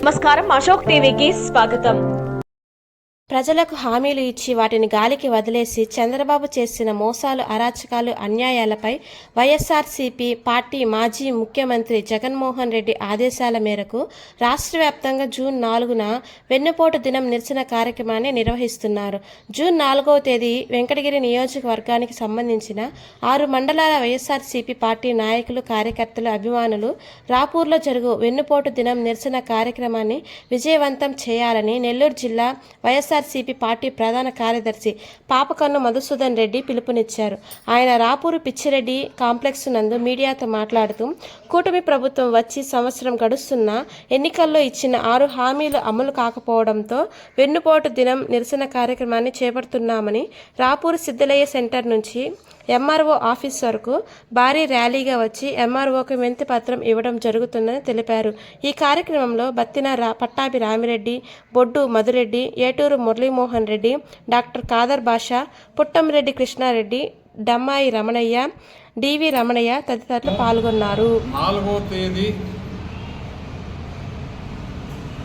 నమస్కారం, అశోక్ టీవీకి స్వాగతం. ప్రజలకు హామీలు ఇచ్చి వాటిని గాలికి వదిలేసి చంద్రబాబు చేసిన మోసాలు, అరాచకాలు, అన్యాయాలపై వైఎస్ఆర్సీపీ పార్టీ మాజీ ముఖ్యమంత్రి జగన్మోహన్ రెడ్డి ఆదేశాల మేరకు రాష్ట్ర వ్యాప్తంగా జూన్ 4న వెన్నుపోటు దినం నిరసన కార్యక్రమాన్ని నిర్వహిస్తున్నారు. జూన్ 4వ తేదీ వెంకటగిరి నియోజకవర్గానికి సంబంధించిన 6 మండలాల వైఎస్ఆర్సీపీ పార్టీ నాయకులు, కార్యకర్తలు, అభిమానులు రాపూర్లో జరుగు వెన్నుపోటు దినం నిరసన కార్యక్రమాన్ని విజయవంతం చేయాలని నెల్లూరు జిల్లా వైఎస్ఆర్సీపీ పార్టీ ప్రధాన కార్యదర్శి పాపకన్ను మధుసూదన్ రెడ్డి పిలుపునిచ్చారు. ఆయన రాపూరు పిచ్చిరెడ్డి కాంప్లెక్స్ నందు మీడియాతో మాట్లాడుతూ, కూటమి ప్రభుత్వం వచ్చి సంవత్సరం గడుస్తున్నా ఎన్నికల్లో ఇచ్చిన 6 హామీలు అమలు కాకపోవడంతో వెన్నుపోటు దినం నిరసన కార్యక్రమాన్ని చేపడుతున్నామని, రాపూరు సిద్ధలయ్య సెంటర్ నుంచి ఎంఆర్ఓ ఆఫీస్ వరకు భారీ ర్యాలీగా వచ్చి ఎంఆర్ఓకి వినతి పత్రం ఇవ్వడం జరుగుతుందని తెలిపారు. ఈ కార్యక్రమంలో బత్తిన పట్టాభి రామిరెడ్డి, బొడ్డు మధురెడ్డి, ఏటూరు మురళీమోహన్ రెడ్డి, డాక్టర్ ఖాదర్ బాషా, పుట్టంరెడ్డి కృష్ణారెడ్డి, డమ్మాయి రమణయ్య, డివి రమణయ్య తదితరులు పాల్గొన్నారు. 4వ తేదీ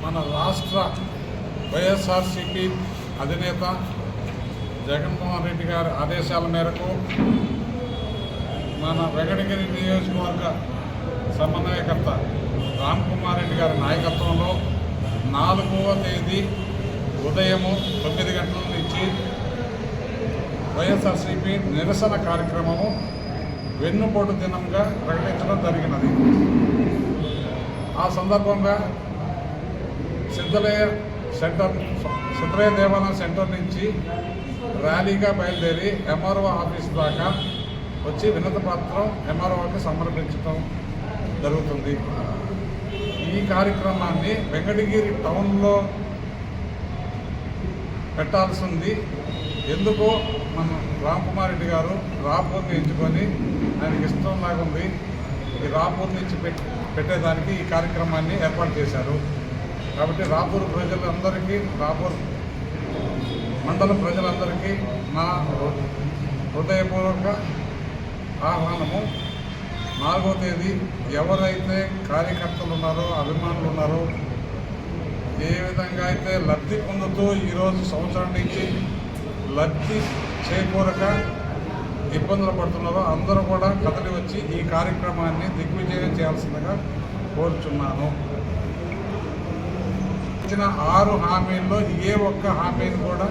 మన రాష్ట్ర వైఎస్ఆర్సీపీ అధినేత జగన్మోహన్ రెడ్డి గారి ఆదేశాల మేరకు మన వెంకటగిరి నియోజకవర్గ సమన్వయకర్త రామ్ కుమార్ రెడ్డి గారి నాయకత్వంలో 4వ తేదీ ఉదయము 9 గంటల నుంచి వైఎస్ఆర్సీపీ నిరసన కార్యక్రమము వెన్నుపోటు దినంగా ప్రకటించడం జరిగినది. ఆ సందర్భంగా సిద్ధలయ్య దేవాలయం సెంటర్ నుంచి ర్యాలీగా బయలుదేరి ఎంఆర్ఓ ఆఫీస్ దాకా వచ్చి వినతి పత్రం ఎంఆర్ఓకి సమర్పించడం జరుగుతుంది. ఈ కార్యక్రమాన్ని వెంకటగిరి టౌన్లో పెట్టాల్సింది. ఎందుకో మన రామ్ కుమార్ రెడ్డి గారు రాపూర్ని ఎంచుకొని ఆయనకి ఇష్టం లాగుంది ఈ రాపూర్ నుంచి పెట్టేదానికి ఈ కార్యక్రమాన్ని ఏర్పాటు చేశారు. కాబట్టి రాపూర్ ప్రజలందరికీ, రాపూర్ మండల ప్రజలందరికీ నా హృదయపూర్వక ఆహ్వానము. 4వ తేదీ ఎవరైతే కార్యకర్తలు ఉన్నారో, అభిమానులు ఉన్నారో, ఏ విధంగా అయితే లబ్ధి పొందుతూ ఈరోజు సంవత్సరం నుంచి లబ్ధి చేకూరక ఇబ్బందులు పడుతున్నారో అందరూ కూడా కదలి వచ్చి ఈ కార్యక్రమాన్ని దిగ్విజయం చేయాల్సిందిగా కోరుచున్నాను. ఇచ్చిన 6 హామీల్లో ఏ ఒక్క హామీని కూడా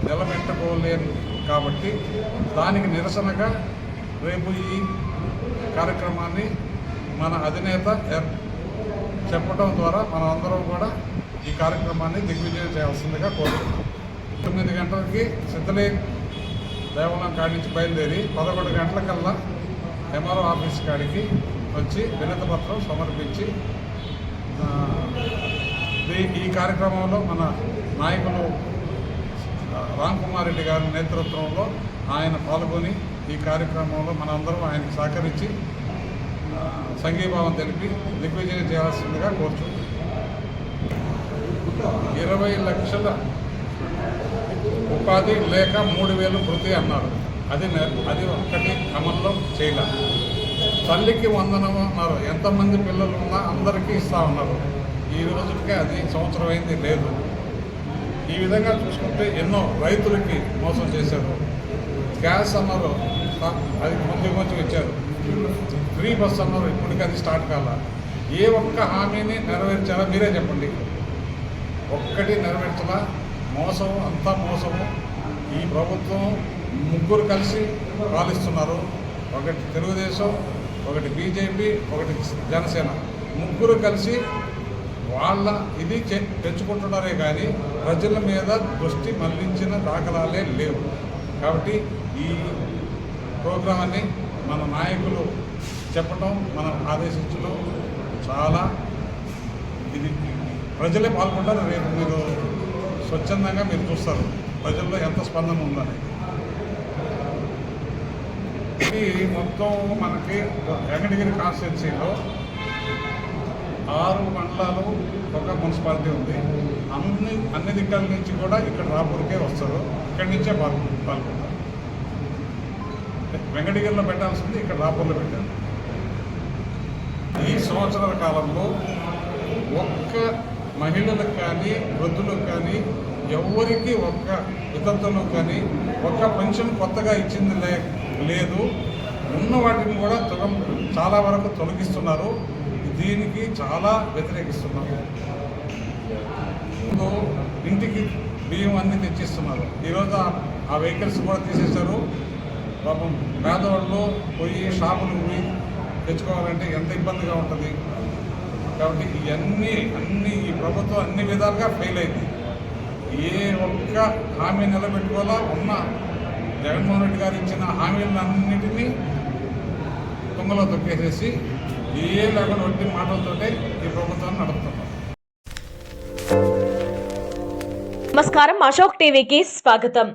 నిలబెట్టుకోలేను కాబట్టి దానికి నిరసనగా రేపు ఈ కార్యక్రమాన్ని మన అధినేత చెప్పడం ద్వారా మనం అందరం కూడా ఈ కార్యక్రమాన్ని దిగ్విజయం చేయాల్సిందిగా కోరుతున్నాం. 9 గంటలకి సిద్ధలయ్య దేవాలయం కాడి నుంచి బయలుదేరి 11 గంటలకల్లా ఎంఆర్ఓ ఆఫీస్ కాడికి వచ్చి వినతి పత్రం సమర్పించి ఈ కార్యక్రమంలో మన నాయకులు రామ్ కుమార్ రెడ్డి గారి నేతృత్వంలో ఆయన పాల్గొని ఈ కార్యక్రమంలో మనందరం ఆయనకు సహకరించి సంఘీభావం తెలిపి దిగ్విజయం చేయాల్సిందిగా కోరుచున్నాం. 20 లక్షల ఉపాధి లేక 3,000 వృత్తి అన్నారు. అది ఒక్కటి అమల్లో చేయలే. తల్లికి వందనం అన్నారు. ఎంతమంది పిల్లలు ఉన్నా అందరికీ ఇస్తా ఉన్నారు. ఈ రోజుకే అది సంవత్సరం అయింది లేదు. ఈ విధంగా చూసుకుంటే ఎన్నో రైతులకి మోసం చేశారు. గ్యాస్ అన్నారు, అది కొంచెం ఇచ్చారు. ఫ్రీ బస్ అన్నారు, ఇప్పటికీ అది స్టార్ట్ కాల. ఏ ఒక్క హామీని నెరవేర్చారా మీరే చెప్పండి. ఒక్కటి నెరవేర్చలా. మోసం, అంతా మోసము. ఈ ప్రభుత్వం ముగ్గురు కలిసి పాలిస్తున్నారు. ఒకటి తెలుగుదేశం, ఒకటి బీజేపీ, ఒకటి జనసేన. ముగ్గురు కలిసి వాళ్ళ ఇది తెచ్చుకుంటున్నారే కానీ ప్రజల మీద దృష్టి మళ్లించిన దాఖలాలే లేవు. కాబట్టి ఈ ప్రోగ్రామాన్ని మన నాయకులు చెప్పడం, మనం ఆదేశించడం చాలా ఇది ప్రజలే పాల్గొంటారు. రేపు మీరు స్వచ్ఛందంగా మీరు చూస్తారు ప్రజల్లో ఎంత స్పందన ఉందని. ఇది మొత్తం మనకి వెంకటగిరి కాన్స్టిట్యున్సీలో 6 మండలాలు, ఒక మున్సిపాలిటీ ఉంది. అన్ని దిక్కల నుంచి కూడా ఇక్కడ రాపూర్కే వస్తారు. ఇక్కడి నుంచే పాల్గొంటారు. వెంకటగిరిలో పెట్టాల్సింది ఇక్కడ రాపూర్లో పెట్టారు. ఈ సంవత్సరాల కాలంలో ఒక్క మహిళలకు కానీ వృద్ధులకు కానీ ఎవరికి ఒక్క వితంతులకు కానీ ఒక్క పెన్షన్ కొత్తగా ఇచ్చింది లేదు. ఉన్న వాటిని కూడా చాలా వరకు తొలగిస్తున్నారు. దీనికి చాలా వ్యతిరేకిస్తున్నారు. ఇంటికి బియ్యం అన్నీ తెచ్చిస్తున్నారు. ఈరోజు ఆ వెహికల్స్ కూడా తీసేశారు. పాపం పేదవాళ్ళు పోయి షాపులు పోయి తెచ్చుకోవాలంటే ఎంత ఇబ్బందిగా ఉంటుంది. కాబట్టి అన్ని ఈ ప్రభుత్వం అన్ని విధాలుగా ఫెయిల్ అయింది. ఏ ఒక్క హామీ నిలబెట్టుకోవాలా ఉన్న జగన్మోహన్ రెడ్డి గారు ఇచ్చిన హామీలన్నింటినీ తుంగలో తొక్కేసేసి ఏ లెవెల్ వంటి మాటలతోటే ఈ ప్రభుత్వాన్ని నడుపుతున్నారు. నమస్కారం, అశోక్ టీవీకి స్వాగతం.